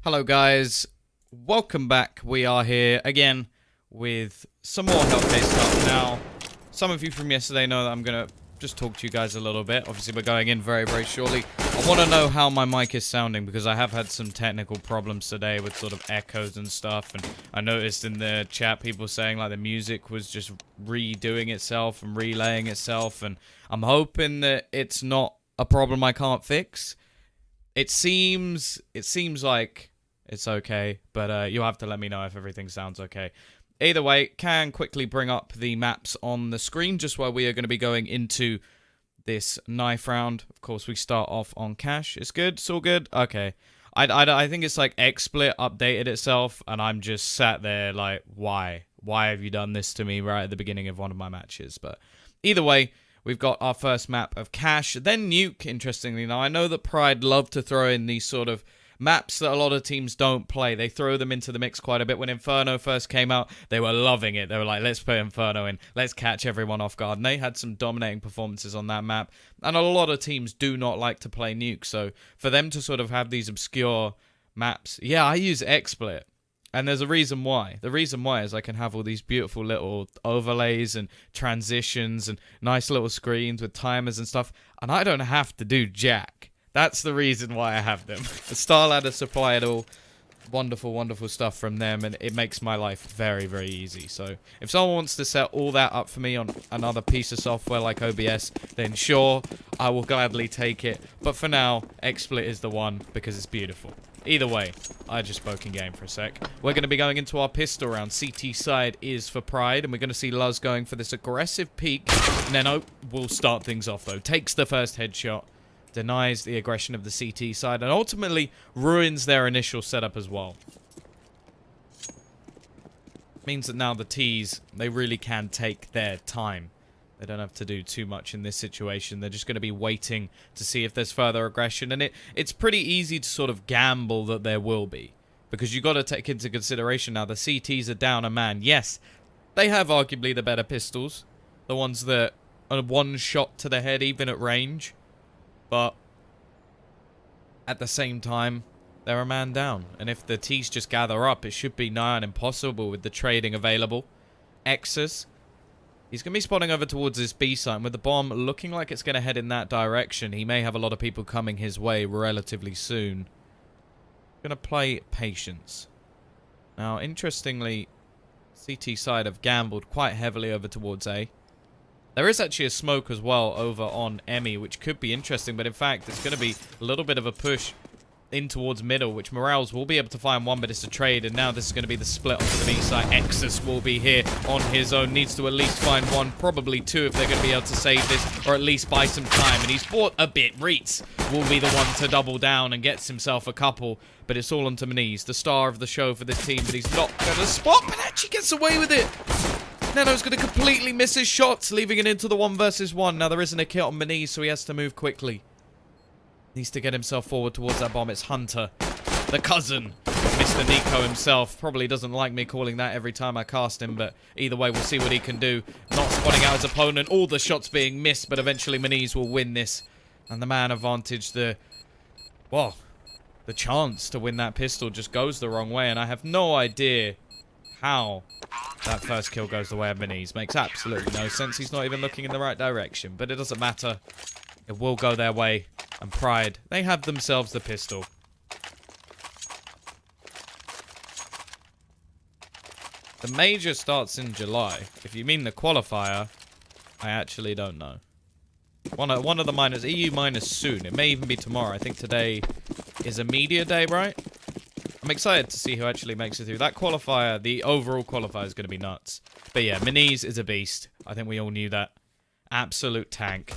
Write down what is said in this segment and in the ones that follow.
Hello guys, welcome back. We are here again with some more Hellcase stuff. Now, some of you from yesterday know that I'm going to just talk to you guys a little bit. Obviously, we're going in very, very shortly. I want to know how my mic is sounding because I have had some technical problems today with sort of echoes and stuff. And I noticed in the chat people saying like the music was just redoing itself and relaying itself. And I'm hoping that it's not a problem I can't fix. It seems like it's okay, but you'll have to let me know if everything sounds okay. Either way, can quickly bring up the maps on the screen just where we are going to be going into this knife round. Of course, we start off on cash. It's good? It's all good? Okay. I think it's like XSplit updated itself, and I'm just sat there like, why? Why have you done this to me right at the beginning of one of my matches? But either way, we've got our first map of cash, then nuke, interestingly. Now, I know that Pride love to throw in these sort of maps that a lot of teams don't play. They throw them into the mix quite a bit. When Inferno first came out, they were loving it. They were like, let's put Inferno in. Let's catch everyone off guard. And they had some dominating performances on that map. And a lot of teams do not like to play nuke. So for them to sort of have these obscure maps, yeah, I use XSplit. And there's a reason why. The reason why is I can have all these beautiful little overlays and transitions and nice little screens with timers and stuff. And I don't have to do jack. That's the reason why I have them. The Star Ladder supply it all. Wonderful, wonderful stuff from them. And it makes my life very, very easy. So if someone wants to set all that up for me on another piece of software like OBS, then sure, I will gladly take it. But for now, XSplit is the one because it's beautiful. Either way, I just spoke in game for a sec. We're going to be going into our pistol round. CT side is for Pride, and we're going to see Luz going for this aggressive peek. Neno will start things off, though. Takes the first headshot, denies the aggression of the CT side, and ultimately ruins their initial setup as well. Means that now the Ts, they really can take their time. They don't have to do too much in this situation. They're just going to be waiting to see if there's further aggression. And it's pretty easy to sort of gamble that there will be. Because you've got to take into consideration now the CTs are down a man. Yes, they have arguably the better pistols. The ones that are one shot to the head even at range. But at the same time, they're a man down. And if the Ts just gather up, it should be nigh on impossible with the trading available. X's. He's going to be spotting over towards this B site, and with the bomb looking like it's going to head in that direction, he may have a lot of people coming his way relatively soon. Going to play patience. Now, interestingly, CT side have gambled quite heavily over towards A. There is actually a smoke as well over on Emmy, which could be interesting, but in fact, it's going to be a little bit of a push in towards middle, which Morales will be able to find one, but it's a trade, and now this is going to be the split onto the B side. Exus will be here on his own, needs to at least find one, probably two, if they're going to be able to save this, or at least buy some time, and he's bought a bit. Reitz will be the one to double down and gets himself a couple, but it's all onto Maniz, the star of the show for this team, but he's not going to spot, but actually gets away with it. Neno's going to completely miss his shots, leaving it into the 1 versus 1. Now, there isn't a kill on Maniz, so he has to move quickly. Needs to get himself forward towards that bomb. It's Hunter, the cousin of Mr. Nico himself. Probably doesn't like me calling that every time I cast him, but either way, we'll see what he can do. Not spotting out his opponent. All the shots being missed, but eventually Maniz will win this. And the man advantage, the chance to win that pistol just goes the wrong way, and I have no idea how that first kill goes the way of Maniz. Makes absolutely no sense. He's not even looking in the right direction, but it doesn't matter. It will go their way. And Pride, they have themselves the pistol. The major starts in July. If you mean the qualifier, I actually don't know. One of the minors, EU minors soon. It may even be tomorrow. I think today is a media day, right? I'm excited to see who actually makes it through. That qualifier, the overall qualifier is going to be nuts. But yeah, Maniz is a beast. I think we all knew that. Absolute tank.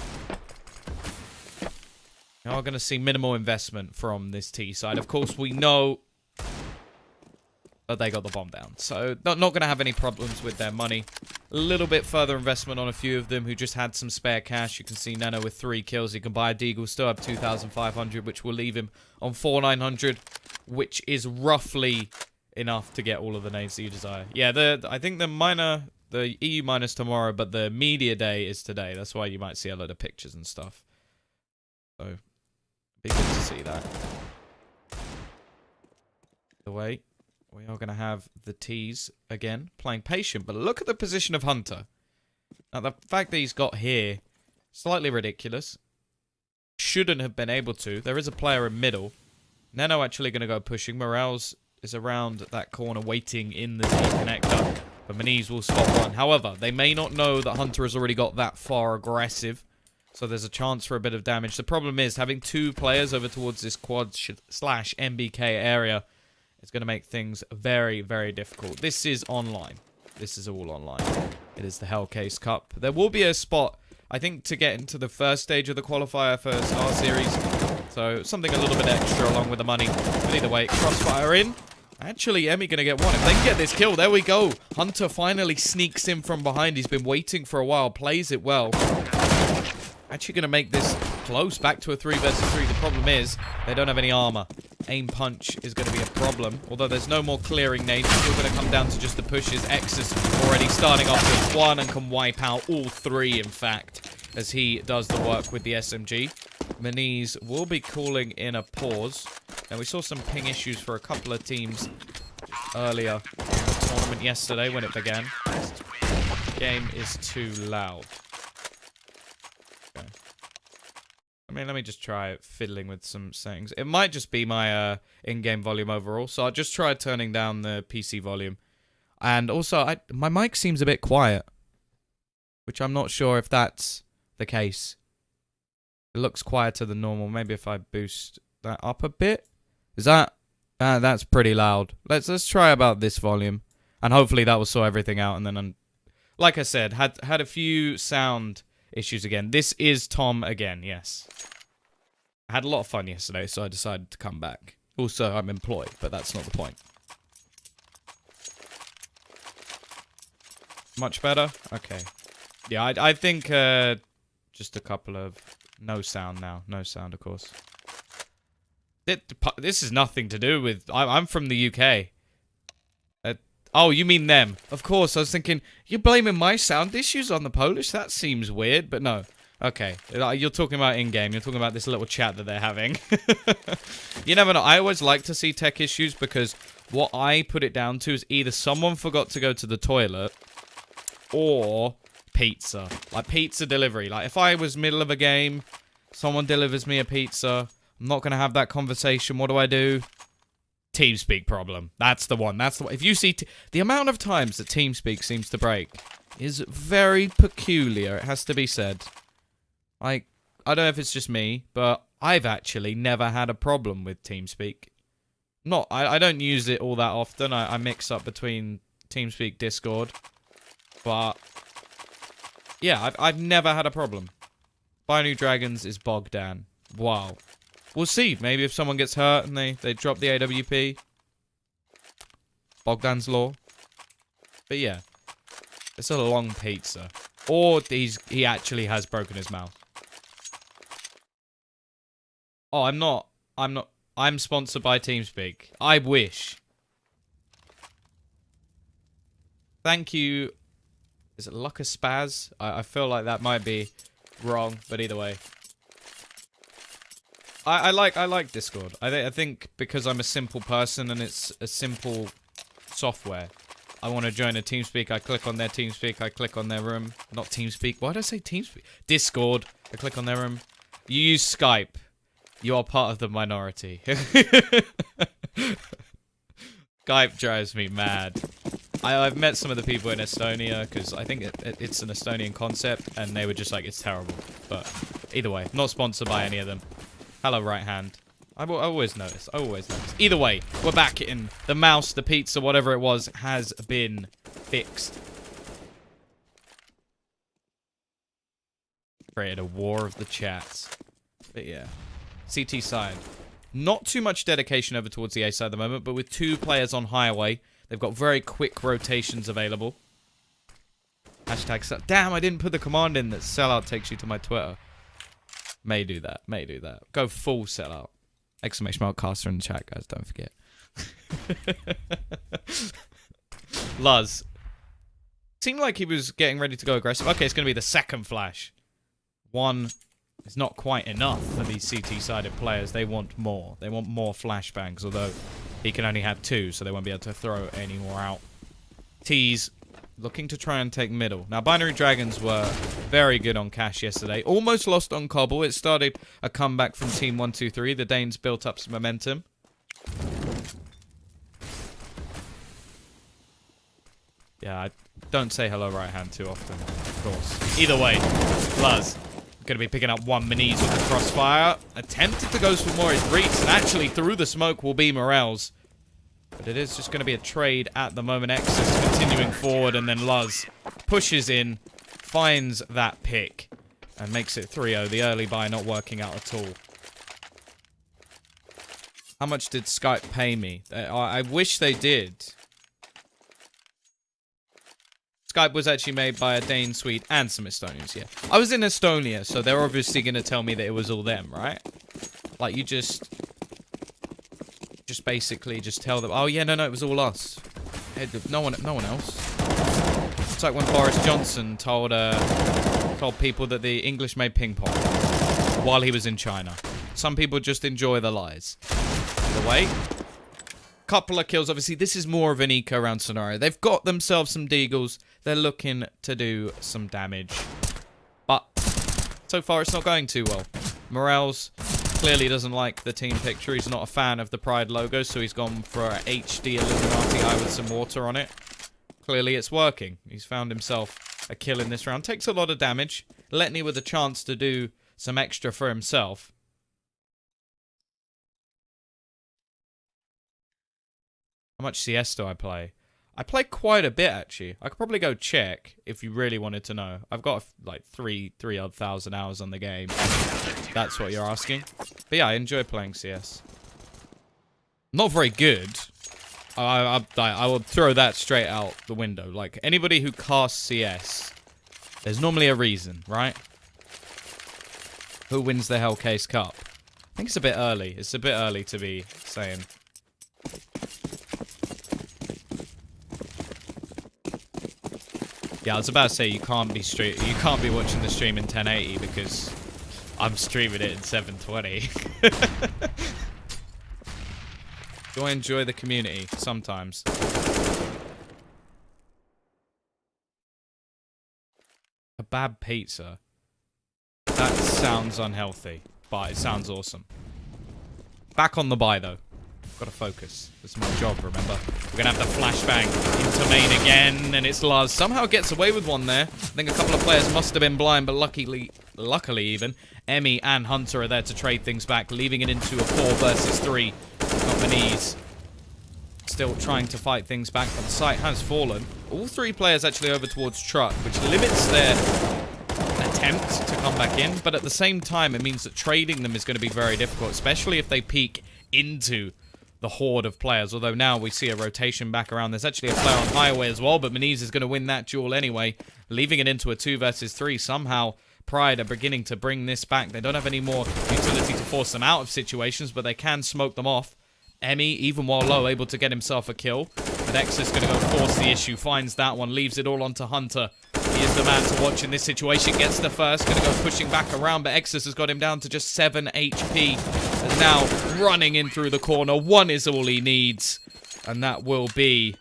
Now we're going to see minimal investment from this T side. Of course, we know that they got the bomb down. So, not going to have any problems with their money. A little bit further investment on a few of them who just had some spare cash. You can see Neno with 3 kills. He can buy a Deagle, still have 2,500, which will leave him on 4,900, which is roughly enough to get all of the nades that you desire. Yeah, I think the EU minus tomorrow, but the media day is today. That's why you might see a lot of pictures and stuff. So, be good to see that. The way we are going to have the T's again playing patient, but look at the position of Hunter. Now the fact that he's got here, slightly ridiculous. Shouldn't have been able to. There is a player in middle. Neno actually going to go pushing. Morales is around that corner waiting in the T connector. But Maniz will spot one. However, they may not know that Hunter has already got that far aggressive. So there's a chance for a bit of damage. The problem is having two players over towards this quad slash MBK area is going to make things very, very difficult. This is online. This is all online. It is the Hellcase Cup. There will be a spot, I think, to get into the first stage of the qualifier for Star Series. So something a little bit extra along with the money. But either way, crossfire in. Actually, Emmy going to get one. If they can get this kill, there we go. Hunter finally sneaks in from behind. He's been waiting for a while. Plays it well. Actually going to make this close. Back to a 3 versus 3. The problem is they don't have any armor. Aim punch is going to be a problem. Although there's no more clearing nades. It's still going to come down to just the pushes. X is already starting off with one and can wipe out all three, in fact, as he does the work with the SMG. Maniz will be calling in a pause. Now, we saw some ping issues for a couple of teams earlier in the tournament yesterday when it began. The game is too loud. Okay. Let me just try fiddling with some settings. It might just be my in-game volume overall, so I'll just try turning down the PC volume. And also, my mic seems a bit quiet, which I'm not sure if that's the case. It looks quieter than normal. Maybe if I boost that up a bit. Is that... that's pretty loud. Let's try about this volume. And hopefully that will sort everything out. And then, like I said, had a few sound issues again. This is Tom again, yes. I had a lot of fun yesterday, so I decided to come back. Also, I'm employed, but that's not the point. Much better? Okay. Yeah, I think just a couple of... No sound now. No sound, of course. This is nothing to do with... I'm from the UK. Oh, you mean them. Of course, I was thinking, you're blaming my sound issues on the Polish? That seems weird, but no. Okay, you're talking about in-game. You're talking about this little chat that they're having. You never know. I always like to see tech issues because what I put it down to is either someone forgot to go to the toilet or... pizza. Like pizza delivery. Like if I was middle of a game, someone delivers me a pizza, I'm not going to have that conversation. What do? TeamSpeak problem. That's the one. That's the one. If you see... the amount of times that TeamSpeak seems to break is very peculiar. It has to be said. Like, I don't know if it's just me, but I've actually never had a problem with TeamSpeak. I don't use it all that often. I mix up between TeamSpeak, Discord. But... yeah, I've never had a problem. Binary Dragons is Bogdan. Wow. We'll see. Maybe if someone gets hurt and they drop the AWP. Bogdan's law. But yeah. It's a long pizza. Or he actually has broken his mouth. Oh, I'm not. I'm sponsored by TeamSpeak. I wish. Thank you. Is it Lucas Spaz? I feel like that might be wrong, but either way. I like Discord. I think because I'm a simple person and it's a simple software. I want to join a TeamSpeak. I click on their TeamSpeak. I click on their room. Not TeamSpeak. Why did I say TeamSpeak? Discord. I click on their room. You use Skype. You are part of the minority. Skype drives me mad. I've met some of the people in Estonia, because I think it's an Estonian concept, and they were just like, it's terrible. But either way, not sponsored by any of them. Hello, right hand. I always notice. I always notice. Either way, we're back in. The mouse, the pizza, whatever it was, has been fixed. Created a war of the chats. But yeah. CT side. Not too much dedication over towards the A side at the moment, but with 2 players on highway, they've got very quick rotations available. Hashtag sell. Damn, I didn't put the command in that sellout takes you to my Twitter. May do that. May do that. Go full sellout. Exclamation mark caster in the chat, guys. Don't forget. Luz. Seemed like he was getting ready to go aggressive. Okay, it's going to be the second flash. One is not quite enough for these CT-sided players. They want more. They want more flashbangs, although He can only have 2, so they won't be able to throw any more out. T's looking to try and take middle. Now, Binary Dragons were very good on cash yesterday. Almost lost on Cobble. It started a comeback from Team 123. The Danes built up some momentum. Yeah, I don't say hello right hand too often, of course. Either way, Luz going to be picking up one Meniz with the crossfire. Attempted to go for more his Reets, and actually through the smoke will be Morels. But it is just going to be a trade at the moment. X is continuing forward, and then Luz pushes in, finds that pick, and makes it 3-0. The early buy not working out at all. How much did Skype pay me? I wish they did. Skype was actually made by a Dane, Swede, and some Estonians, yeah. I was in Estonia, so they're obviously going to tell me that it was all them, right? Like, you just basically just tell them, oh, yeah, no, it was all us. No one else. It's like when Boris Johnson told people that the English made ping pong while he was in China. Some people just enjoy the lies. Either way, couple of kills. Obviously, this is more of an eco-round scenario. They've got themselves some deagles. They're looking to do some damage. But so far, it's not going too well. Morels clearly doesn't like the team picture. He's not a fan of the Pride logo, so he's gone for a HD Illuminati eye with some water on it. Clearly, it's working. He's found himself a kill in this round. Takes a lot of damage. Letney with a chance to do some extra for himself. How much CS do I play? I play quite a bit, actually. I could probably go check if you really wanted to know. I've got like 3,000 odd hours on the game. That's what you're asking. But yeah, I enjoy playing CS. Not very good. I will throw that straight out the window. Like, anybody who casts CS, there's normally a reason, right? Who wins the Hellcase Cup? I think it's a bit early. It's a bit early to be saying. Yeah, I was about to say you can't be watching the stream in 1080 because I'm streaming it in 720. Do I enjoy the community? Sometimes. Kebab pizza. That sounds unhealthy, but it sounds awesome. Back on the buy though. Gotta focus. This is my job, remember? We're gonna have the flashbang into main again, and it's Luz. Somehow gets away with one there. I think a couple of players must have been blind, but luckily even, Emmy and Hunter are there to trade things back, leaving it into a 4 versus 3. Got Meniz still trying to fight things back, but the site has fallen. All 3 players actually over towards Truck, which limits their attempt to come back in, but at the same time, it means that trading them is going to be very difficult, especially if they peek into the horde of players, although now we see a rotation back around. There's actually a player on highway as well, but Meniz is going to win that duel anyway, leaving it into a 2 versus 3. Somehow, Pride are beginning to bring this back. They don't have any more utility to force them out of situations, but they can smoke them off. Emmy, even while low, able to get himself a kill. But X is going to go force the issue, finds that one, leaves it all onto Hunter. He is the man to watch in this situation, gets the first, going to go pushing back around, but Exus has got him down to just 7 HP. And now running in through the corner, 1 is all he needs. And that will be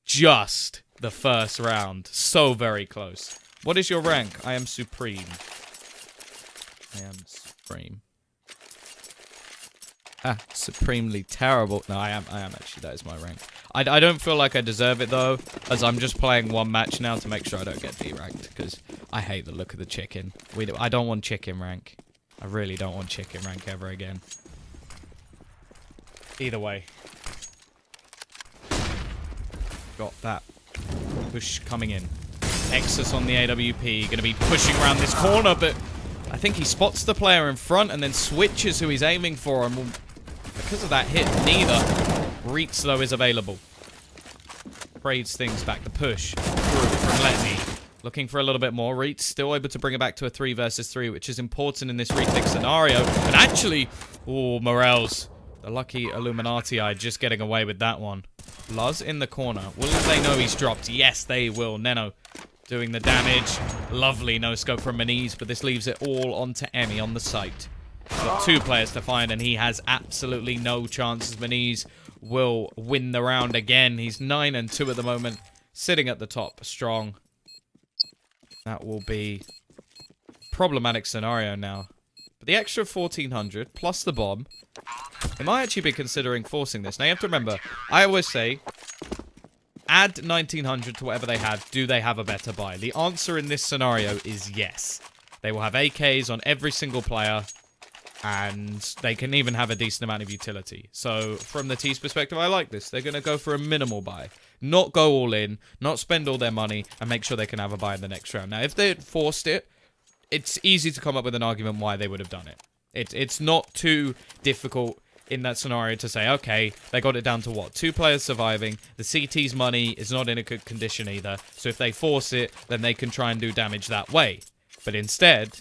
just the first round. So very close. What is your rank? I am Supreme. I am Supreme. Ah, supremely terrible. No, I am actually. That is my rank. I don't feel like I deserve it, though, as I'm just playing 1 match now to make sure I don't get D-ranked, because I hate the look of the chicken. I don't want chicken rank. I really don't want chicken rank ever again. Either way. Got that push coming in. Exus on the AWP, going to be pushing around this corner, but I think he spots the player in front and then switches who he's aiming for, and because of that hit, neither. Reets, though, is available. Trades things back. The push through from Letney. Looking for a little bit more. Reets still able to bring it back to a 3 versus 3, which is important in this retake scenario. And actually, oh, Morels, the lucky Illuminati eye, just getting away with that one. Luz in the corner. Will they know he's dropped? Yes, they will. Neno doing the damage. Lovely no scope from Meniz, but this leaves it all onto Emmy on the site. He's got 2 players to find, and he has absolutely no chances. Maniz will win the round again. He's 9-2 at the moment, sitting at the top, strong. That will be a problematic scenario now. But the extra 1,400 plus the bomb, they might actually be considering forcing this. Now you have to remember, I always say, add 1,900 to whatever they have. Do they have a better buy? The answer in this scenario is yes. They will have AKs on every single player, and they can even have a decent amount of utility. So, from the T's perspective, I like this. They're going to go for a minimal buy. Not go all in, not spend all their money, and make sure they can have a buy in the next round. Now, if they had forced it, it's easy to come up with an argument why they would have done it. It's not too difficult in that scenario to say, okay, they got it down to what? 2 players surviving. The CT's money is not in a good condition either. So if they force it, then they can try and do damage that way. But instead,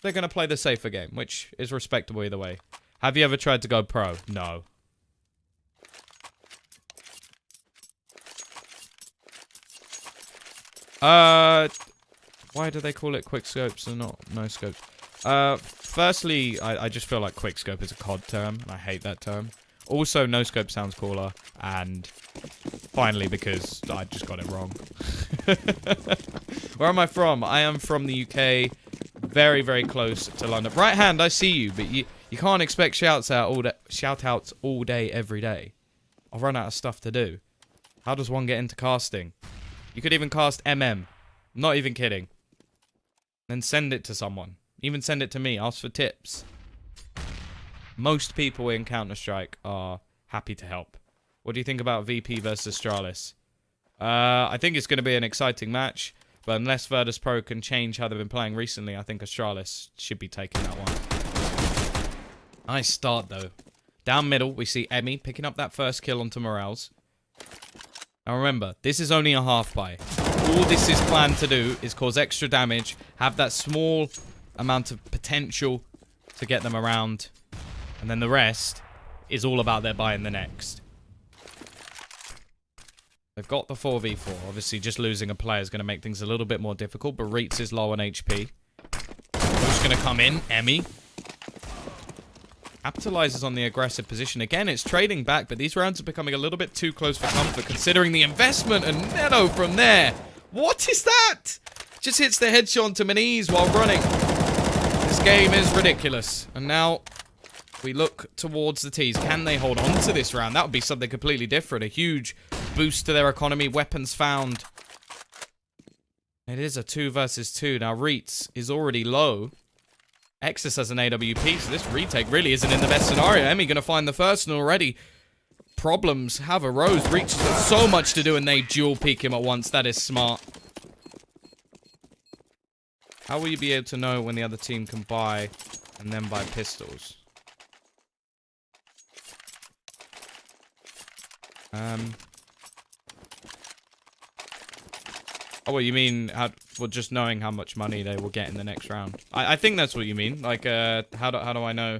they're going to play the safer game, which is respectable either way. Have you ever tried to go pro? No. Why do they call it quick scopes and not no scopes? Firstly, I just feel like quick scope is a COD term, and I hate that term. Also, no scope sounds cooler, and finally, because I just got it wrong. Where am I from? I am from the UK, very, very close to London. Right hand, I see you, but you can't expect shout outs all day, every day. I'll run out of stuff to do. How does one get into casting? You could even cast MM. Not even kidding. Then send it to someone. Even send it to me. Ask for tips. Most people in Counter-Strike are happy to help. What do you think about VP versus Astralis? I think it's going to be an exciting match. But unless Virtus Pro can change how they've been playing recently, I think Astralis should be taking that one. Nice start, though. Down middle, we see Emmy picking up that first kill onto Morales. Now remember, this is only a half buy. All this is planned to do is cause extra damage, have that small amount of potential to get them around, and then the rest is all about their buy in the next. They've got the 4v4. Obviously, just losing a player is going to make things a little bit more difficult, but Reitz is low on HP. Who's going to come in? Emmy. Capitalizes on the aggressive position. Again, it's trading back, but these rounds are becoming a little bit too close for comfort, considering the investment, and Neto from there. What is that? Just hits the headshot to Maniz while running. This game is ridiculous. And now we look towards the T's. Can they hold on to this round? That would be something completely different. A huge boost to their economy. Weapons found. It is a 2 versus 2. Now, Reitz is already low. Exus has an AWP, so this retake really isn't in the best scenario. Emmy going to find the first, and already problems have arose. Reach has got so much to do, and they dual peek him at once. That is smart. How will you be able to know when the other team can buy and then buy pistols? Oh, well, you mean well, just knowing how much money they will get in the next round? I think that's what you mean. Like, how do I know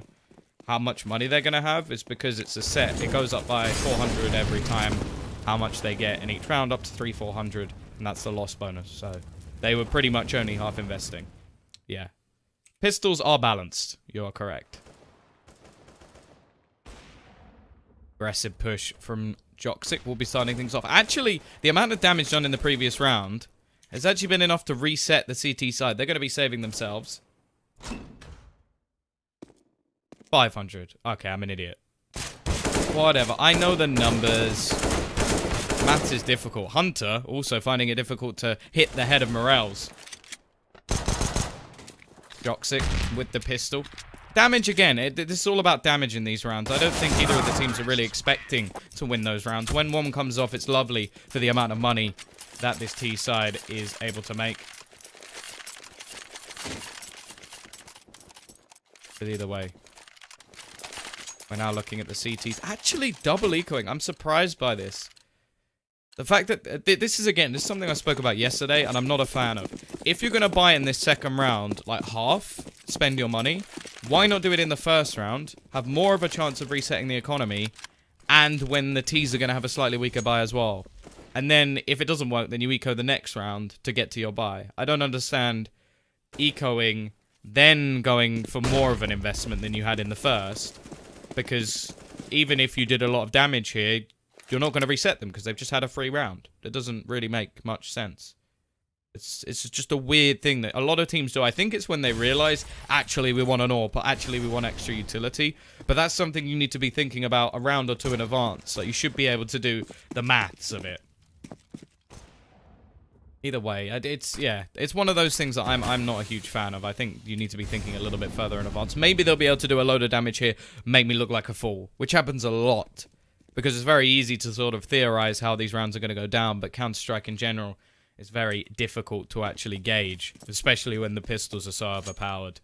how much money they're gonna have? It's because it's a set. It goes up by 400 every time. How much they get in each round, up to 300-400, and that's the loss bonus. So they were pretty much only half investing. Yeah, pistols are balanced. You are correct. Aggressive push from Joxic will be starting things off. Actually, the amount of damage done in the previous round has actually been enough to reset the CT side. They're going to be saving themselves. 500. Okay, I'm an idiot. Whatever. I know the numbers. Maths is difficult. Hunter also finding it difficult to hit the head of Morales. Joxic with the pistol. Damage again. This is all about damage in these rounds. I don't think either of the teams are really expecting to win those rounds. When one comes off, it's lovely for the amount of money that this T side is able to make. But either way, we're now looking at the CTs. Actually, double ecoing. I'm surprised by this. The fact that this is something I spoke about yesterday, and I'm not a fan of. If you're going to buy in this second round, like half, spend your money, why not do it in the first round, have more of a chance of resetting the economy, and when the T's are going to have a slightly weaker buy as well. And then, if it doesn't work, then you eco the next round to get to your buy. I don't understand ecoing then going for more of an investment than you had in the first. Because even if you did a lot of damage here, you're not going to reset them because they've just had a free round. That doesn't really make much sense. It's just a weird thing that a lot of teams do. I think it's when they realize, actually, we want an AWP, but actually, we want extra utility. But that's something you need to be thinking about a round or two in advance. Like, you should be able to do the maths of it. Either way, it's one of those things that I'm not a huge fan of. I think you need to be thinking a little bit further in advance. Maybe they'll be able to do a load of damage here, make me look like a fool, which happens a lot. Because it's very easy to sort of theorize how these rounds are going to go down, but Counter-Strike in general is very difficult to actually gauge, especially when the pistols are so overpowered.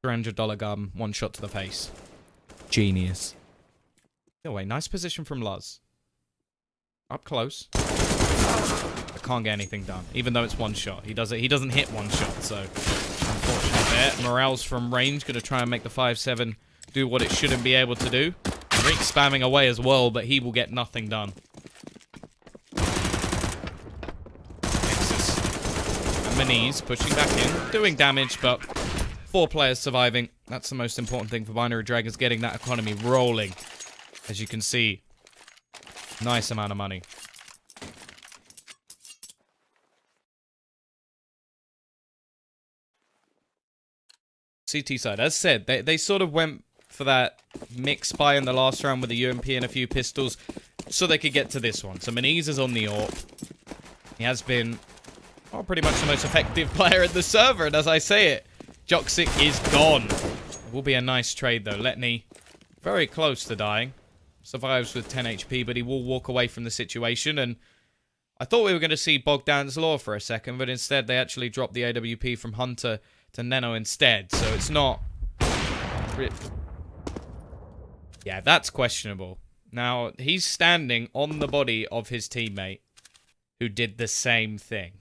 $300 gun, one shot to the face. Genius. Anyway, nice position from Luz. Up close. I can't get anything done, even though it's one shot. He doesn't hit one shot, so unfortunate there. Morale's from range, gonna try and make the 5-7 do what it shouldn't be able to do. Rick spamming away as well, but he will get nothing done. Maniz pushing back in, doing damage, but 4 players surviving. That's the most important thing for Binary Dragons, getting that economy rolling. As you can see, nice amount of money. CT side, as said, they sort of went for that mix buy in the last round with the UMP and a few pistols so they could get to this one. So Maniz is on the AWP. He has been... oh, pretty much the most effective player in the server, and as I say it, Joxic is gone. It will be a nice trade, though. Letney, very close to dying. Survives with 10 HP, but he will walk away from the situation, and I thought we were going to see Bogdan's Law for a second, but instead they actually dropped the AWP from Hunter to Neno instead, so it's not... yeah, that's questionable. Now, he's standing on the body of his teammate who did the same thing.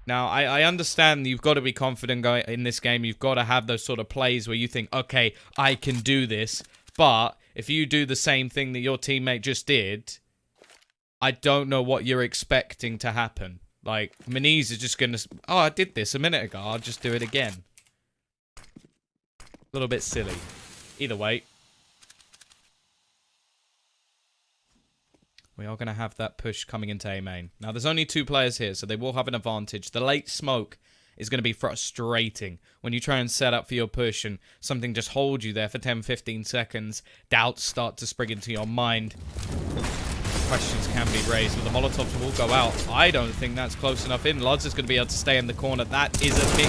Now, I understand you've got to be confident going in this game. You've got to have those sort of plays where you think, okay, I can do this. But if you do the same thing that your teammate just did, I don't know what you're expecting to happen. Like, Maniz is just going to... oh, I did this a minute ago. I'll just do it again. A little bit silly. Either way. We are going to have that push coming into A main. Now, there's only 2 players here, so they will have an advantage. The late smoke is going to be frustrating when you try and set up for your push and something just holds you there for 10-15 seconds. Doubts start to spring into your mind. Questions can be raised, but the Molotovs will go out. I don't think that's close enough in. Luz is going to be able to stay in the corner. That is a big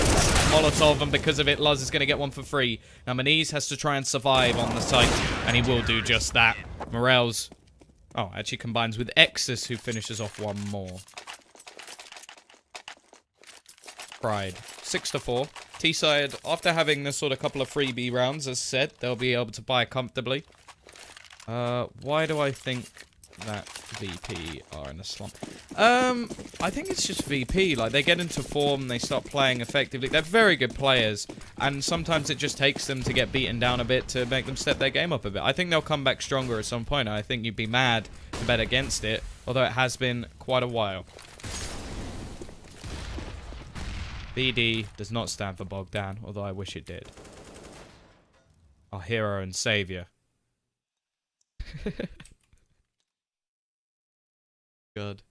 Molotov, and because of it, Luz is going to get one for free. Now, Maniz has to try and survive on the site, and he will do just that. Morel's... oh, actually combines with Exus, who finishes off one more. Pride. 6-4. T-side, after having this sort of couple of freebie rounds, as said, they'll be able to buy comfortably. Why do I think that VP are in a slump? I think it's just VP. Like, they get into form, they start playing effectively. They're very good players, and sometimes it just takes them to get beaten down a bit to make them step their game up a bit. I think they'll come back stronger at some point. I think you'd be mad to bet against it, although it has been quite a while. BD does not stand for Bogdan, although I wish it did. Our hero and savior. Good.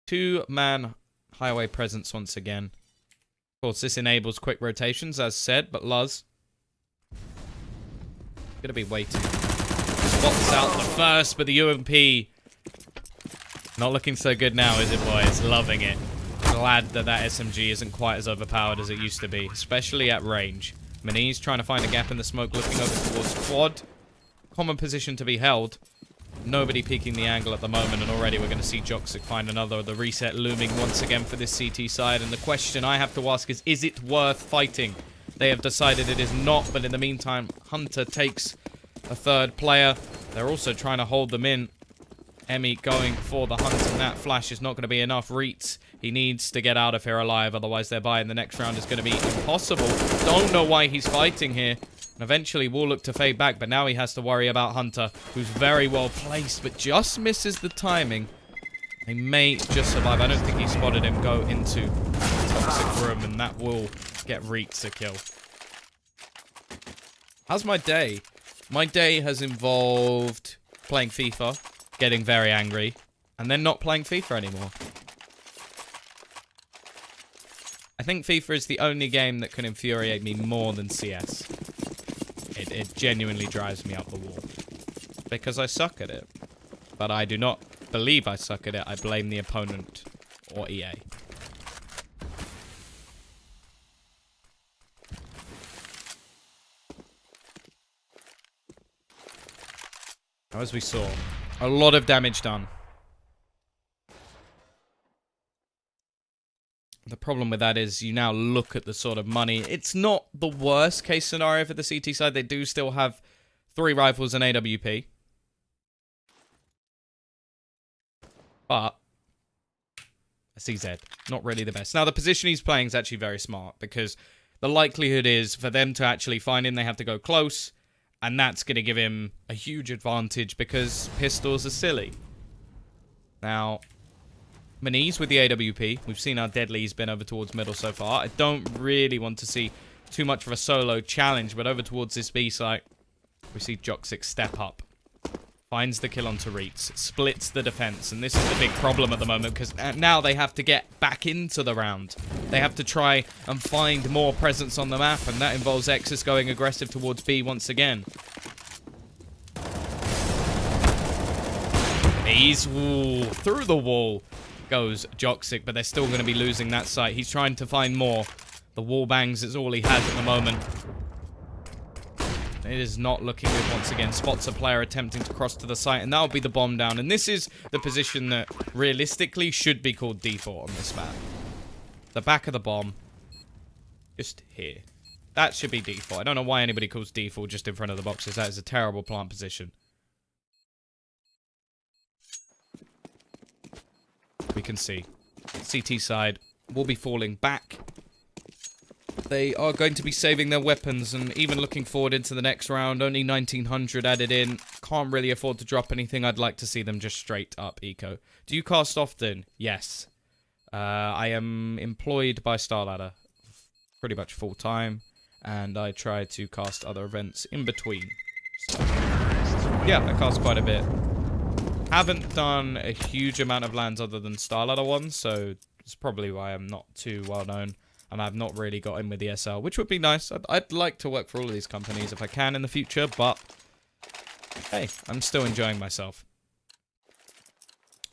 2-man highway presence once again. Of course, this enables quick rotations, as said, but Luz gonna be waiting. Spots out the first, but the UMP not looking so good now, is it, boys? Loving it. Glad that that SMG isn't quite as overpowered as it used to be, especially at range. Maniz trying to find a gap in the smoke, looking over towards quad. Common position to be held. Nobody peeking the angle at the moment, and already we're going to see Joxic find another. The reset looming once again for this CT side, and the question I have to ask is it worth fighting? They have decided it is not, but in the meantime, Hunter takes a 3rd player. They're also trying to hold them in. Emmy going for the hunt, and that flash is not going to be enough. Reitz, he needs to get out of here alive, otherwise their buy in the next round is going to be impossible. Don't know why he's fighting here. And eventually will look to fade back, but now he has to worry about Hunter, who's very well placed, but just misses the timing. He may just survive. I don't think he spotted him go into toxic room, and that will get Reeks a kill. How's my day? My day has involved playing FIFA, getting very angry, and then not playing FIFA anymore. I think FIFA is the only game that can infuriate me more than CS. It genuinely drives me up the wall. Because I suck at it. But I do not believe I suck at it. I blame the opponent or EA. As we saw, a lot of damage done. The problem with that is you now look at the sort of money. It's not the worst case scenario for the CT side. They do still have 3 rifles and AWP. But a CZ, not really the best. Now, the position he's playing is actually very smart because the likelihood is for them to actually find him, they have to go close. And that's going to give him a huge advantage because pistols are silly. Now, Maniz with the AWP. We've seen how deadly he's been over towards middle so far. I don't really want to see too much of a solo challenge, but over towards this B site, we see Joxic step up. Finds the kill onto Reeks. Splits the defense. And this is the big problem at the moment because now they have to get back into the round. They have to try and find more presence on the map. And that involves Exus going aggressive towards B once again. He's through the wall goes Joxic, but they're still going to be losing that site. He's trying to find more. The wall bangs is all he has at the moment. It is not looking good once again. Spots a player attempting to cross to the site, and that'll be the bomb down. And this is the position that realistically should be called default on this map. The back of the bomb. Just here. That should be default. I don't know why anybody calls default just in front of the boxes. That is a terrible plant position. We can see CT side will be falling back. They are going to be saving their weapons and even looking forward into the next round. Only 1900 added in. Can't really afford to drop anything. I'd like to see them just straight up eco. Do you cast often? Yes. I am employed by Starladder pretty much full time. And I try to cast other events in between. So, yeah, I cast quite a bit. Haven't done a huge amount of lands other than Starladder ones. So it's probably why I'm not too well known. And I've not really got in with the SL, which would be nice. I'd like to work for all of these companies if I can in the future, but hey, I'm still enjoying myself.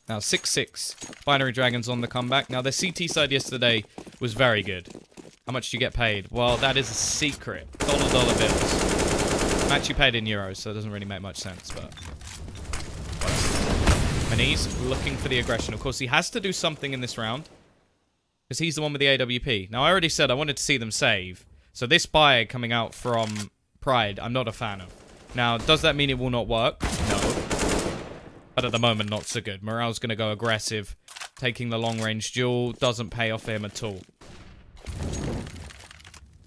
Now, 6-6. Binary Dragons on the comeback. Now, the CT side yesterday was very good. How much do you get paid? Well, that is a secret. Dollar bills. I'm actually paid in euros, so it doesn't really make much sense, but... And he's looking for the aggression. Of course, he has to do something in this round. Because he's the one with the AWP. Now, I already said I wanted to see them save. So this buy coming out from Pride, I'm not a fan of. Now, does that mean it will not work? No. But at the moment, not so good. Morale's going to go aggressive. Taking the long-range duel doesn't pay off him at all.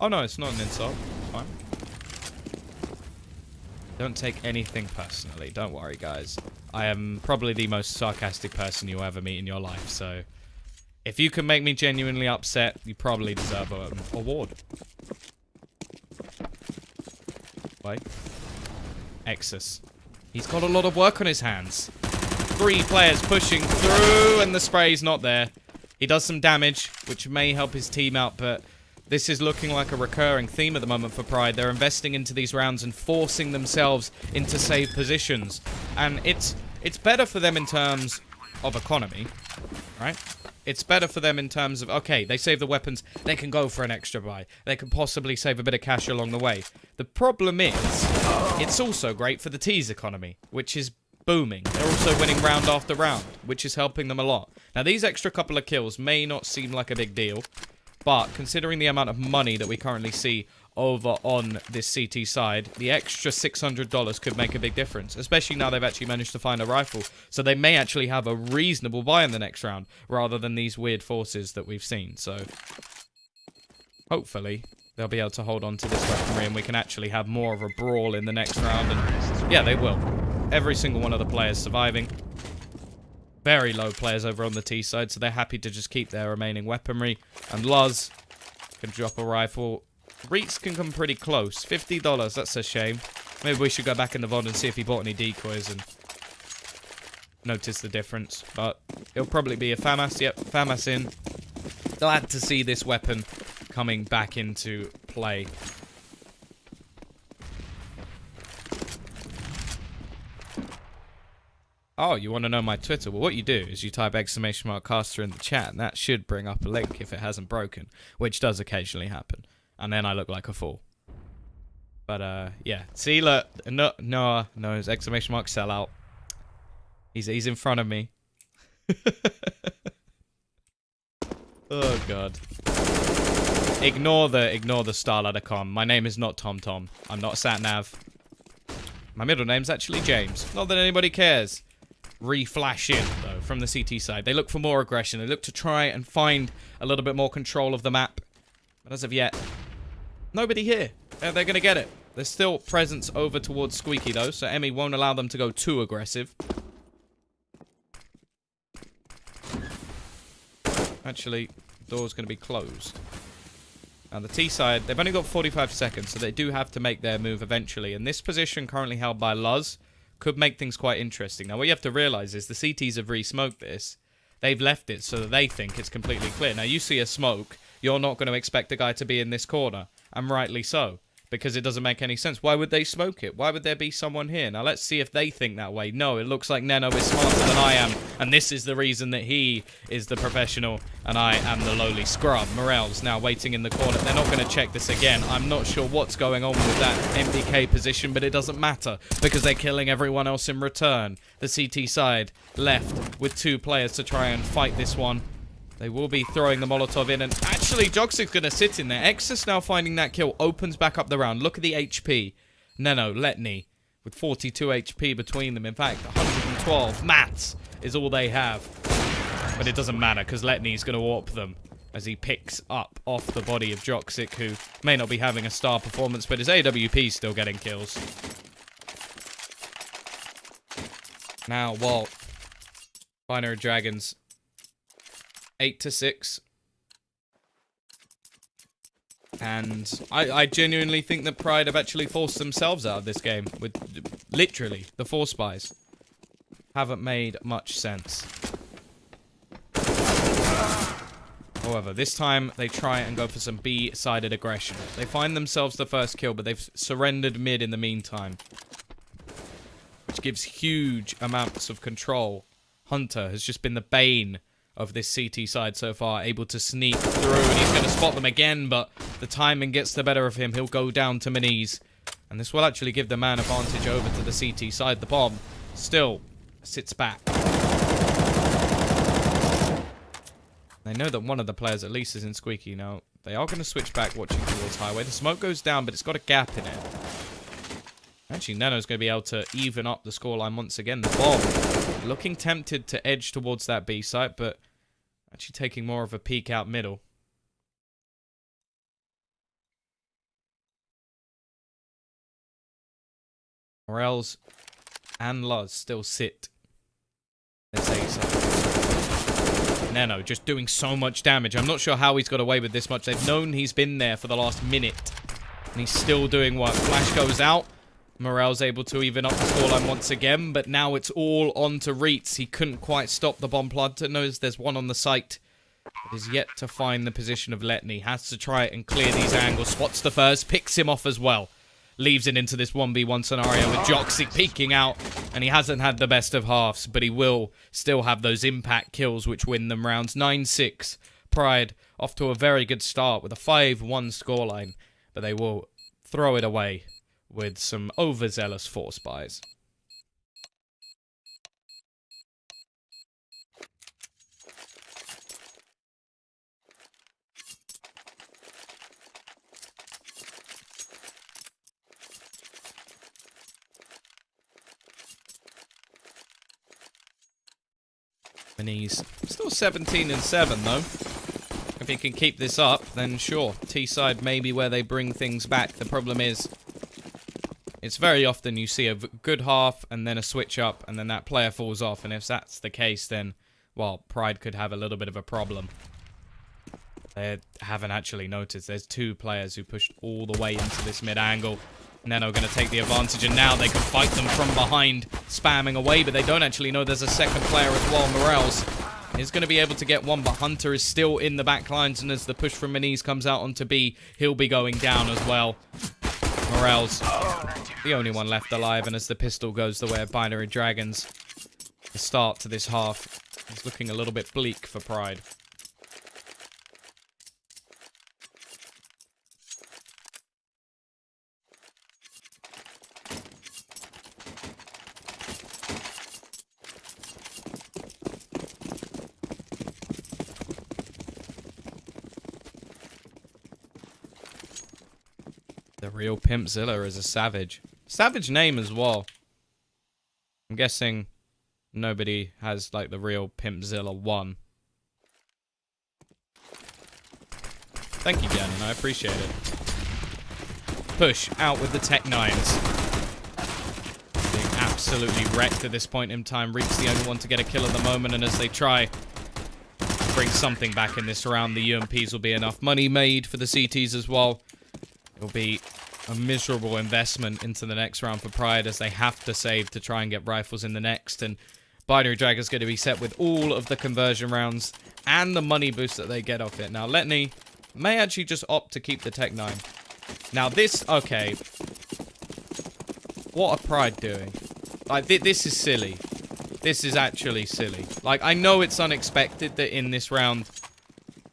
Oh, no, it's not an insult. It's fine. Don't take anything personally. Don't worry, guys. I am probably the most sarcastic person you'll ever meet in your life, so... If you can make me genuinely upset, you probably deserve an award. Wait. Exus. He's got a lot of work on his hands. 3 players pushing through, and the spray's not there. He does some damage, which may help his team out, but this is looking like a recurring theme at the moment for Pride. They're investing into these rounds and forcing themselves into safe positions. And it's better for them in terms of economy, right? It's better for them in terms of, okay, they save the weapons, they can go for an extra buy. They can possibly save a bit of cash along the way. The problem is, it's also great for the T's economy, which is booming. They're also winning round after round, which is helping them a lot. Now, these extra couple of kills may not seem like a big deal, but considering the amount of money that we currently see over on this CT side, the extra $600 could make a big difference, especially now they've actually managed to find a rifle. So they may actually have a reasonable buy in the next round, rather than these weird forces that we've seen. So hopefully they'll be able to hold on to this weaponry and we can actually have more of a brawl in the next round. And yeah, they will. Every single one of the players surviving. very low players over on the T side, so they're happy to just keep their remaining weaponry. And Luz can drop a rifle. Reets can come pretty close. $50, that's a shame. Maybe we should go back in the VOD and see if he bought any decoys and notice the difference. But it'll probably be a FAMAS. Yep, FAMAS in. Glad to see this weapon coming back into play. Oh, you want to know my Twitter? Well, what you do is you type !caster in the chat, and that should bring up a link if it hasn't broken, which does occasionally happen. And then I look like a fool. But, yeah. See, look. No, it's !sellout. He's in front of me. Oh, God. Ignore the star.com. My name is not TomTom. I'm not SatNav. My middle name's actually James. Not that anybody cares. Reflash in, though, from the CT side. They look for more aggression. They look to try and find a little bit more control of the map. But as of yet, nobody here. They're going to get it. There's still presence over towards Squeaky, though, so Emmy won't allow them to go too aggressive. Actually, door's going to be closed. Now, the T side, they've only got 45 seconds, so they do have to make their move eventually. And this position currently held by Luz could make things quite interesting. Now, what you have to realize is the CTs have re-smoked this. They've left it so that they think it's completely clear. Now, you see a smoke, you're not going to expect the guy to be in this corner. And rightly so, because it doesn't make any sense. Why would they smoke it? Why would there be someone here? Now, let's see if they think that way. No, it looks like Neno is smarter than I am, and this is the reason that he is the professional, and I am the lowly scrub. Morel's now waiting in the corner. They're not going to check this again. I'm not sure what's going on with that MBK position, but it doesn't matter, because they're killing everyone else in return. The CT side left with 2 players to try and fight this one. They will be throwing the Molotov in, and actually, Jogsig's going to sit in there. Exus now finding that kill, opens back up the round. Look at the HP. Neno, Letney, with 42 HP between them. In fact, 112 mats is all they have. But it doesn't matter, because Letney's going to warp them as he picks up off the body of Jogsik, who may not be having a star performance, but his AWP's still getting kills. Now, Walt, Binary Dragons, 8-6. And I genuinely think that Pride have actually forced themselves out of this game with literally the 4 spies. Haven't made much sense. However, this time they try and go for some B-sided aggression. They find themselves the first kill, but they've surrendered mid in the meantime, which gives huge amounts of control. Hunter has just been the bane of this CT side so far, able to sneak through, and he's going to spot them again, but the timing gets the better of him. He'll go down to Maniz, and this will actually give the man advantage over to the CT side. The bomb still sits back. They know that one of the players at least is in Squeaky now. They are going to switch back, watching towards Highway. The smoke goes down, but it's got a gap in it. Actually, Neno's going to be able to even up the scoreline once again. The bomb looking tempted to edge towards that B site, but actually taking more of a peek out middle. Morels and Luz still sit. Let's say so. Neno just doing so much damage. I'm not sure how he's got away with this much. They've known he's been there for the last minute, and he's still doing work. Flash goes out. Morel's able to even up the scoreline once again, but now it's all on to Reets. He couldn't quite stop the bomb plot. Knows there's one on the site, but is yet to find the position of Letney. Has to try and clear these angles. Spots the first, picks him off as well. Leaves it into this 1v1 scenario with Joxic peeking out, and he hasn't had the best of halves, but he will still have those impact kills which win them rounds. 9-6. Pride off to a very good start with a 5-1 scoreline, but they will throw it away with some overzealous 4 spies. And he's still 17-7 though. If he can keep this up, then sure, T-side may be where they bring things back. The problem is, it's very often you see a good half and then a switch up and then that player falls off. And if that's the case, then well, Pride could have a little bit of a problem. They haven't actually noticed. There's 2 players who pushed all the way into this mid-angle. Neno going to take the advantage, and now they can fight them from behind, spamming away, but they don't actually know there's a second player as well. Morels is going to be able to get one, but Hunter is still in the back lines, and as the push from Maniz comes out onto B, he'll be going down as well. Morels, the only one left alive, and as the pistol goes the way of Binary Dragons, the start to this half is looking a little bit bleak for Pride. The real Pimpzilla is a savage. Savage name as well. I'm guessing nobody has, like, the real Pimpzilla 1. Thank you, Gannon. I appreciate it. Push out with the Tech 9s. Being absolutely wrecked at this point in time. Reek's the only one to get a kill at the moment, and as they try to bring something back in this round, the UMPs will be enough money made for the CTs as well. It'll be a miserable investment into the next round for Pride, as they have to save to try and get rifles in the next. And Binary Dragon's going to be set with all of the conversion rounds and the money boost that they get off it. Now, Letney may actually just opt to keep the Tech 9. Now, this... okay. What are Pride doing? Like, this is silly. This is actually silly. Like, I know it's unexpected that in this round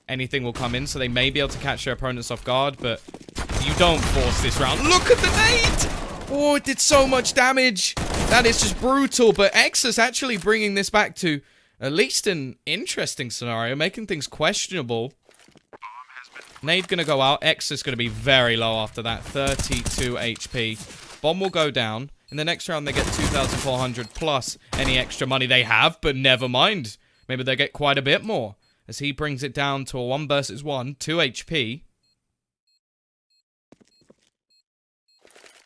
anything will come in, so they may be able to catch their opponents off guard, but you don't force this round. Look at the nade! Oh, it did so much damage. That is just brutal, but Exus actually bringing this back to at least an interesting scenario, making things questionable. Nade gonna go out. Exus gonna be very low after that. 32 HP. Bomb will go down. In the next round, they get 2,400 plus any extra money they have, but never mind. Maybe they get quite a bit more, as he brings it down to a 1 versus 1, 2 HP.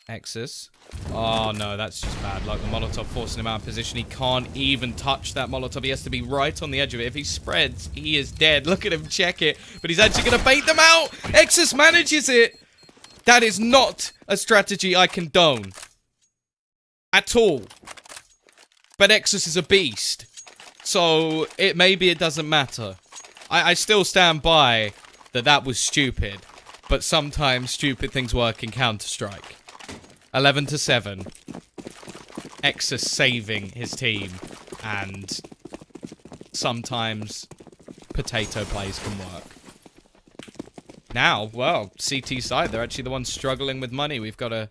Exus. Oh, no, that's just bad luck. The Molotov forcing him out of position. He can't even touch that Molotov. He has to be right on the edge of it. If he spreads, he is dead. Look at him check it. But he's actually going to bait them out. Exus manages it. That is not a strategy I condone. At all. But Exus is a beast. So, maybe it doesn't matter. I still stand by that was stupid. But sometimes stupid things work in Counter-Strike. 11-7. Exus saving his team, and sometimes potato plays can work. Now, well, CT side, they're actually the ones struggling with money. We've got a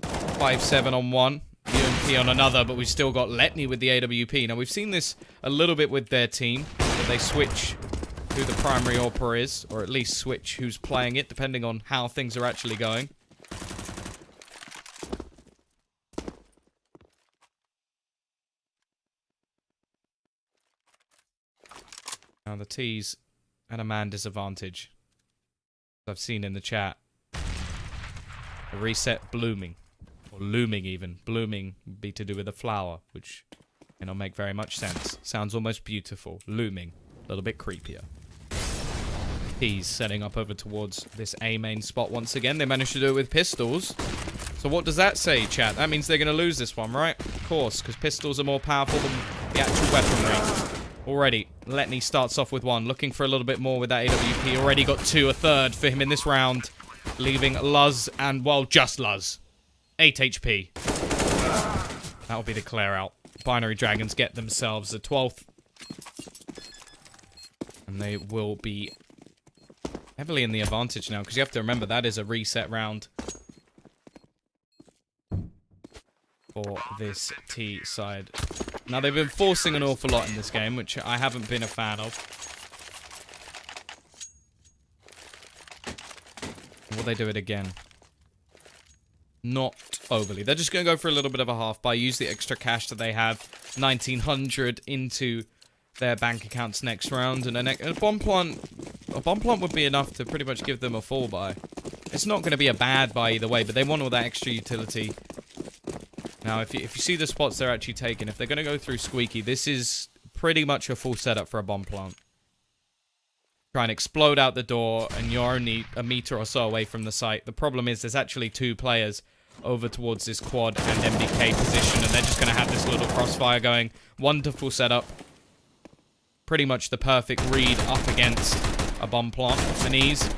5-7 on one, UMP on another, but we've still got Letney with the AWP. Now, we've seen this a little bit with their team, that they switch who the primary AWPer is, or at least switch who's playing it, depending on how things are actually going. Now the T's at a man disadvantage. I've seen in the chat. A reset blooming. Or looming even. Blooming would be to do with a flower, which may not make very much sense. Sounds almost beautiful. Looming. A little bit creepier. T's setting up over towards this A main spot once again. They managed to do it with pistols. So what does that say, chat? That means they're going to lose this one, right? Of course, because pistols are more powerful than the actual weaponry. Already, Letney starts off with 1, looking for a little bit more with that AWP. Already got 2, a third for him in this round, leaving Luz and, well, just Luz. 8 HP. That'll be the clear out. Binary Dragons get themselves a 12th. And they will be heavily in the advantage now, because you have to remember that is a reset round for this T side. Now, they've been forcing an awful lot in this game, which I haven't been a fan of. Will they do it again? Not overly. They're just going to go for a little bit of a half buy, use the extra cash that they have, 1,900 into their bank accounts next round, and a bomb plant would be enough to pretty much give them a full buy. It's not going to be a bad buy either way, but they want all that extra utility. Now, if you see the spots they're actually taking, if they're going to go through Squeaky, this is pretty much a full setup for a bomb plant. Try and explode out the door, and you're only a meter or so away from the site. The problem is there's actually 2 players over towards this quad and MBK position, and they're just going to have this little crossfire going. Wonderful setup. Pretty much the perfect read up against a bomb plant. Maniz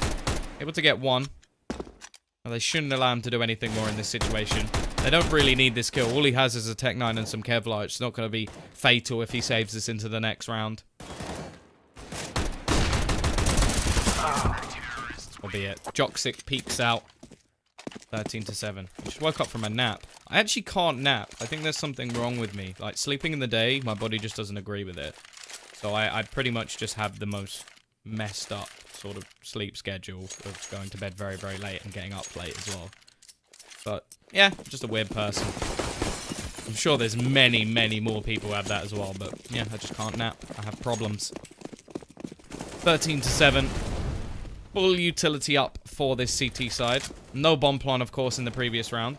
able to get 1. Well, they shouldn't allow him to do anything more in this situation. They don't really need this kill. All he has is a Tech 9 and some Kevlar. It's not going to be fatal if he saves this into the next round. Albeit, Joxic peeks out. 13-7. I just woke up from a nap. I actually can't nap. I think there's something wrong with me. Like, sleeping in the day, my body just doesn't agree with it. So I pretty much just have the most messed up sort of sleep schedule of going to bed very, very late and getting up late as well. But, yeah, just a weird person. I'm sure there's many, many more people who have that as well. But, yeah, I just can't nap. I have problems. 13-7. Full utility up for this CT side. No bomb plant, of course, in the previous round.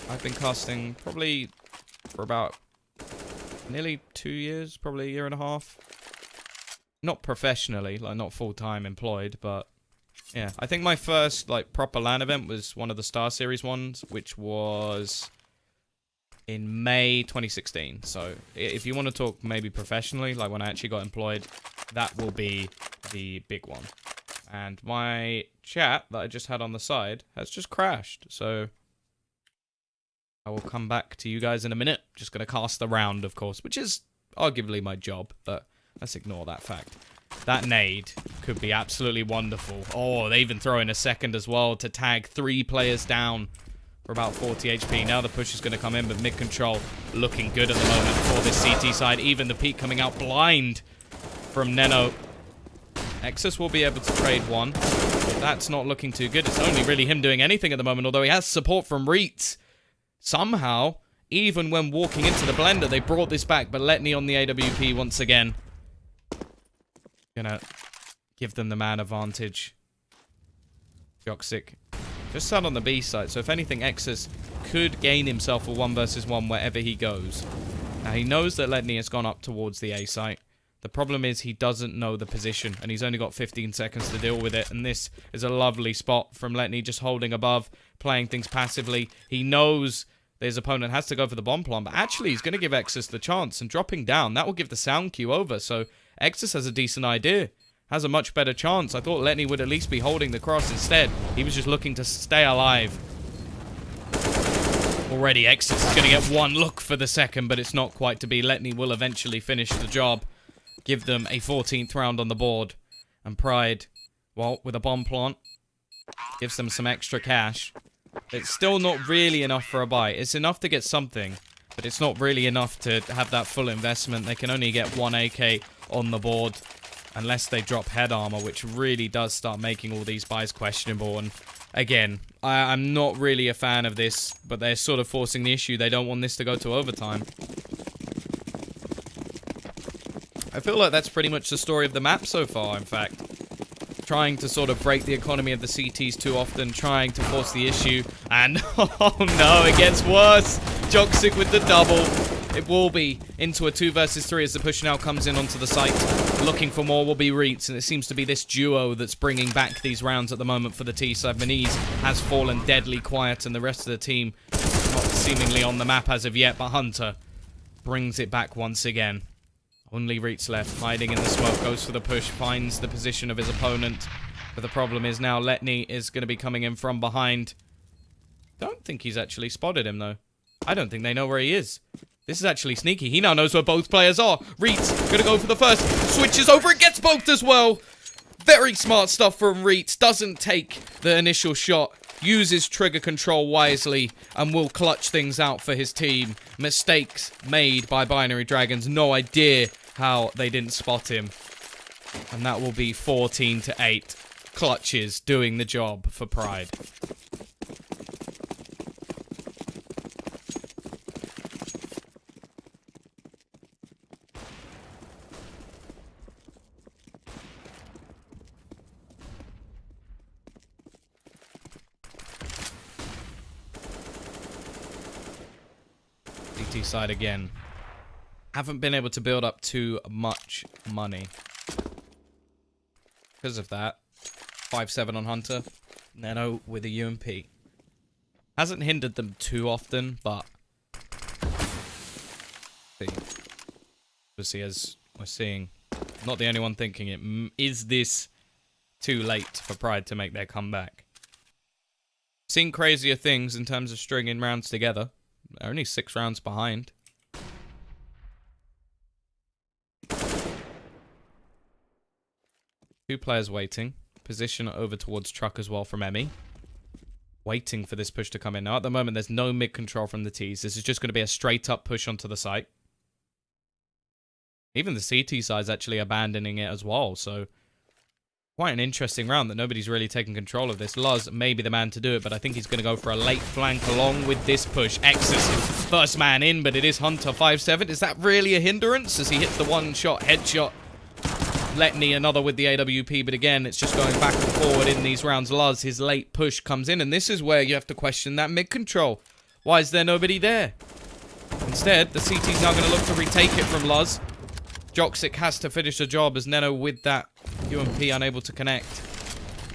I've been casting probably for about nearly 2 years, probably a year and a half. Not professionally, like not full-time employed, but yeah. I think my first like proper LAN event was one of the Star Series ones, which was in May 2016. So if you want to talk maybe professionally, like when I actually got employed, that will be the big one. And my chat that I just had on the side has just crashed. So I will come back to you guys in a minute. Just going to cast the round, of course, which is arguably my job, but let's ignore that fact. That nade could be absolutely wonderful. Oh, they even throw in a second as well to tag 3 players down for about 40 HP. Now the push is going to come in, but mid control looking good at the moment for this CT side. Even the peak coming out blind from Neno. Exus will be able to trade 1, but that's not looking too good. It's only really him doing anything at the moment, although he has support from Reetz. Somehow, even when walking into the blender, they brought this back, but Letney on the AWP once again. Gonna give them the man advantage. Joxic just sat on the B side, so if anything, Exus could gain himself a 1 versus 1 wherever he goes. Now, he knows that Letney has gone up towards the A site. The problem is he doesn't know the position, and he's only got 15 seconds to deal with it, and this is a lovely spot from Letney, just holding above, playing things passively. He knows his opponent has to go for the bomb plant, but actually he's going to give Exus the chance, and dropping down, that will give the sound cue over, so Exus has a decent idea, has a much better chance. I thought Letney would at least be holding the cross. Instead, he was just looking to stay alive. Already, Exus is going to get 1 look for the second, but it's not quite to be. Letney will eventually finish the job. Give them a 14th round on the board. And Pride, well, with a bomb plant, gives them some extra cash. It's still not really enough for a buy. It's enough to get something, but it's not really enough to have that full investment. They can only get 1 AK on the board unless they drop head armor, which really does start making all these buys questionable. And again, I'm not really a fan of this, but they're sort of forcing the issue. They don't want this to go to overtime. I feel like that's pretty much the story of the map so far, in fact. Trying to sort of break the economy of the CTs too often, trying to force the issue, and oh no, it gets worse. Joxic with the double. It will be into a 2 versus 3 as the push now comes in onto the site. Looking for more will be Reetz, and it seems to be this duo that's bringing back these rounds at the moment for the T side. Maniz has fallen deadly quiet, and the rest of the team not seemingly on the map as of yet, but Hunter brings it back once again. Only Reetz left, hiding in the smoke, goes for the push, finds the position of his opponent. But the problem is now Letney is going to be coming in from behind. Don't think he's actually spotted him, though. I don't think they know where he is. This is actually sneaky. He now knows where both players are. Reetz going to go for the first. Switches over and gets both as well. Very smart stuff from Reetz. Doesn't take the initial shot. Uses trigger control wisely and will clutch things out for his team. Mistakes made by Binary Dragons. No idea how they didn't spot him. And that will be 14-8. Clutches doing the job for Pride. CT side again. haven't been able to build up too much money. Because of that, 5-7 on Hunter, Neno with a UMP. Hasn't hindered them too often, but... Obviously, as we're seeing, not the only one thinking it. Is this too late for Pride to make their comeback? Seen crazier things in terms of stringing rounds together. They're only 6 rounds behind. Two players waiting. Position over towards Truck as well from Emmy. Waiting for this push to come in. Now, at the moment, there's no mid-control from the Ts. This is just going to be a straight-up push onto the site. Even the CT side's actually abandoning it as well, so... Quite an interesting round that nobody's really taken control of this. Luz may be the man to do it, but I think he's going to go for a late flank along with this push. Exus, first man in, but it is Hunter 5-7. Is that really a hindrance as he hits the one-shot headshot? Letney, another with the AWP, but again, it's just going back and forward in these rounds. Luz, his late push comes in, and this is where you have to question that mid-control. Why is there nobody there? Instead, the CT's now going to look to retake it from Luz. Joxic has to finish the job as Neno with that UMP unable to connect.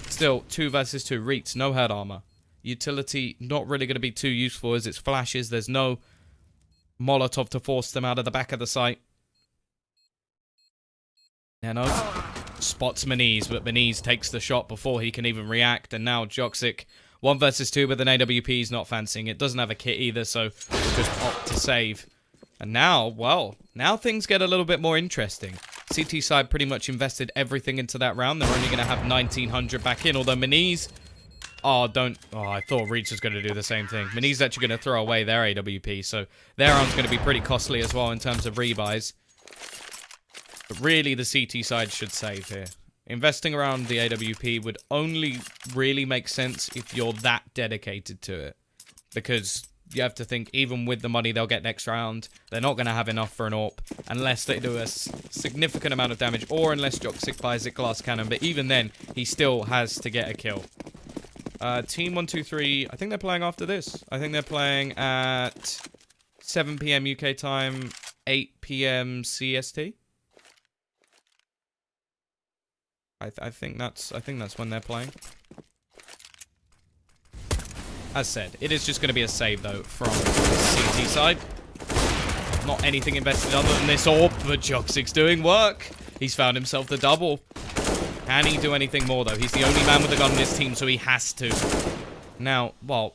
Still, 2 versus 2. Reets, no head armor. Utility not really going to be too useful as it's flashes. There's no Molotov to force them out of the back of the site. Neno spots Maniz, but Maniz takes the shot before he can even react. And now Joxic, 1 versus 2 with an AWP. He's not fancying it. Doesn't have a kit either, so just opt to save. And now, well, now things get a little bit more interesting. CT side pretty much invested everything into that round. They're only going to have 1,900 back in, although Maniz... Oh, I thought Reach was going to do the same thing. Maniz's actually going to throw away their AWP, so their round's going to be pretty costly as well in terms of rebuys. But really, the CT side should save here. Investing around the AWP would only really make sense if you're that dedicated to it. Because... you have to think, even with the money they'll get next round, they're not going to have enough for an AWP unless they do a significant amount of damage or unless Joxic buys it glass cannon. But even then, he still has to get a kill. Team 123, I think they're playing after this. I think they're playing at 7 PM UK time, 8 PM CST. I think that's when they're playing. As said, it is just going to be a save, though, from the CT side. Not anything invested other than this AWP, but Joxic's doing work. He's found himself the double. Can he do anything more, though? He's the only man with a gun in his team, so he has to. Now, well,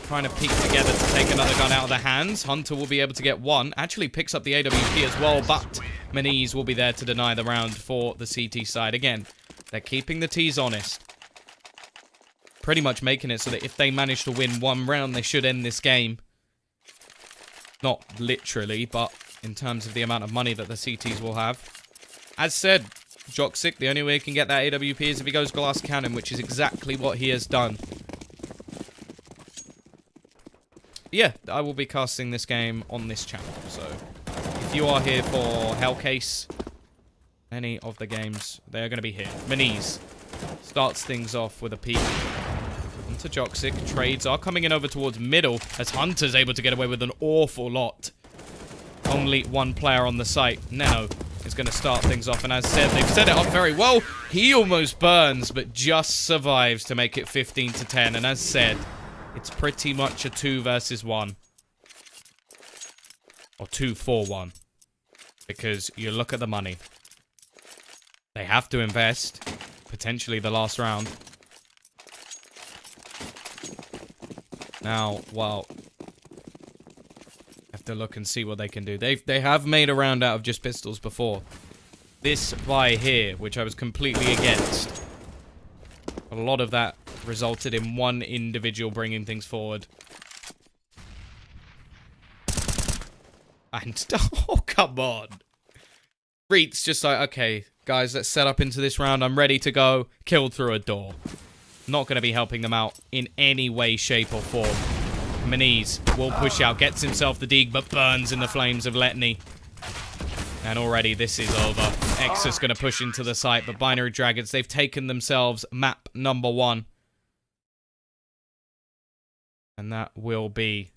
trying to peek together to take another gun out of their hands. Hunter will be able to get one. Actually picks up the AWP as well, but Maniz will be there to deny the round for the CT side. Again, they're keeping the T's honest. Pretty much making it so that if they manage to win one round, they should end this game. Not literally, but in terms of the amount of money that the CTs will have. As said, Joxic, the only way he can get that AWP is if he goes glass cannon, which is exactly what he has done. Yeah, I will be casting this game on this channel, so if you are here for Hellcase, any of the games, they're going to be here. Maniz starts things off with a peek. Into Joxic. Trades are coming in over towards middle as Hunter's able to get away with an awful lot. Only one player on the site. Neno is going to start things off, and as said, they've set it up very well. He almost burns, but just survives to make it 15-10, and as said, it's pretty much a 2 versus 1. Or 2-4-1. Because you look at the money. They have to invest. Potentially the last round. Now, well, have to look and see what they can do. They have made a round out of just pistols before. This buy here, which I was completely against, a lot of that resulted in one individual bringing things forward. And, oh, come on. Reet's just like, okay, guys, let's set up into this round. I'm ready to go. Killed through a door. Not going to be helping them out in any way, shape, or form. Maniz will push out, gets himself the dig, but burns in the flames of Letney. And already this is over. Exus going to push into the site, but Binary Dragons, they've taken themselves map number 1. And that will be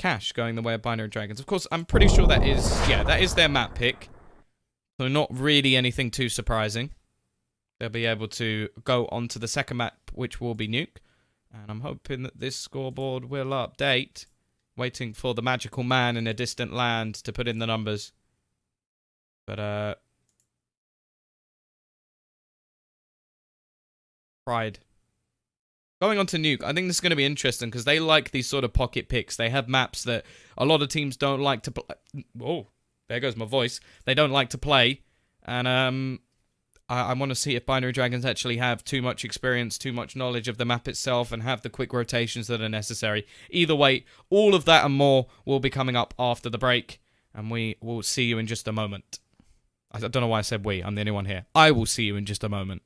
cash going the way of Binary Dragons. Of course, I'm pretty sure that is their map pick. So not really anything too surprising. They'll be able to go on to the second map, which will be Nuke. And I'm hoping that this scoreboard will update. Waiting for the magical man in a distant land to put in the numbers. But, Pride. Going on to Nuke, I think this is going to be interesting because they like these sort of pocket picks. They have maps that a lot of teams don't like to play. Oh, there goes my voice. They don't like to play. And I want to see if Binary Dragons actually have too much experience, too much knowledge of the map itself, and have the quick rotations that are necessary. Either way, all of that and more will be coming up after the break. And we will see you in just a moment. I don't know why I said we. I'm the only one here. I will see you in just a moment.